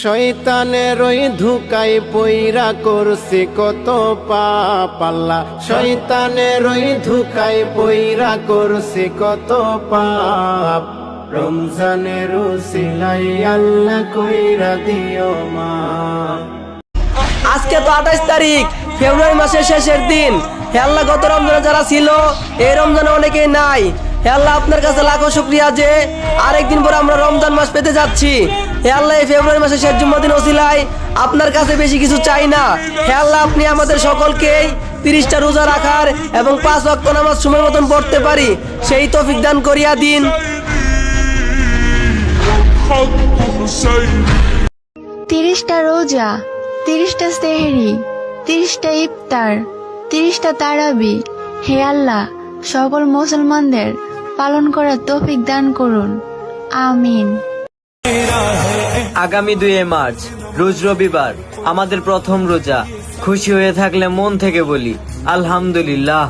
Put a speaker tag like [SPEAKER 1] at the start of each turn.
[SPEAKER 1] শয়তানের ওই ধোঁকায় পইরা করছি কত পাপ আল্লাহ, শয়তানের ওই ধোঁকায় পইরা করছি কত পাপ। রমজানের উসিলাই আল্লাহ কইরা দিও মা।
[SPEAKER 2] আজকে তো 28 তারিখ, ফেব্রুয়ারি মাসের শেষের দিন। হে আল্লাহ, গত রমজানে যারা ছিল এই রমজানে অনেকেই নাই। হে আল্লাহ, আপনার কাছে লাখো শুকরিয়া যে আরেকদিন পর আমরা রমজান মাস পেতে যাচ্ছি। হে আল্লাহ, এই ফেব্রুয়ারি মাসের শেষ জুম্মার দিন ওসিলায় আপনার কাছে বেশি কিছু চাই না। হে আল্লাহ, আপনি আমাদের সকলকেই 30টা রোজা রাখার এবং 5 ওয়াক্ত নামাজ সময় মতন পড়তে পারি সেই তৌফিক দান করিয়া দিন।
[SPEAKER 3] 30টা রোজা, 30টা সেহরি, 30টা ইফতার, 30টা তারাবি। হে আল্লাহ, সকল মুসলমানদের পালন করার তৌফিক দান করুন, আমিন।
[SPEAKER 4] আগামী 2 মার্চ রোজ রবিবার আমাদের প্রথম রোজা। খুশি হয়ে থাকলে মন থেকে বলি আলহামদুলিল্লাহ।